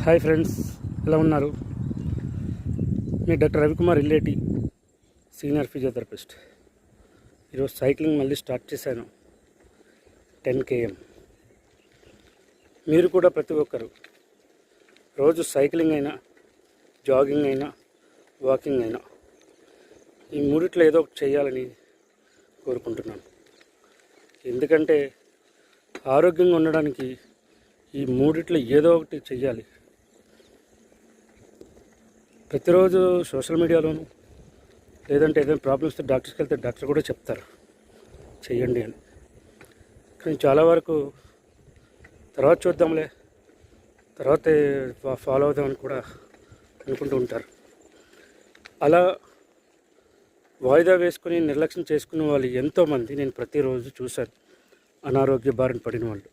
Hi friends, ఎలా ఉన్నారు? మీ doctor Ravikumar ఇల్లేటి, senior physiotherapist. ఈరోజు సైక్లింగ్ మళ్ళీ స్టార్ట్ చేశాను. 10 km. మీరు కూడా ప్రతి ఒక్కరు రోజు సైక్లింగ్ అయినా, జాగింగ్ అయినా, వాకింగ్ అయినా ఈ మూడిట్లో ఏదో ఒకటి చేయాలని కోరుకుంటున్నాను. ఎందుకంటే ఆరోగ్యంగా ఉండడానికి ఈ మూడిట్లో ఏదో ఒకటి చెయ్యాలి. ప్రతిరోజు సోషల్ మీడియాలోను లేదంటే ఏదైనా ప్రాబ్లమ్స్ డాక్టర్స్కి వెళ్తే డాక్టర్ కూడా చెప్తారు చెయ్యండి అని. కానీ చాలా వరకు తర్వాత చూద్దాంలే, తర్వాత ఫాలో అవుదామని కూడా అనుకుంటూ ఉంటారు. అలా వాయిదా వేసుకొని నిర్లక్ష్యం చేసుకునే వాళ్ళు ఎంతోమంది నేను ప్రతిరోజు చూశాను, అనారోగ్య బారిన పడిన వాళ్ళు.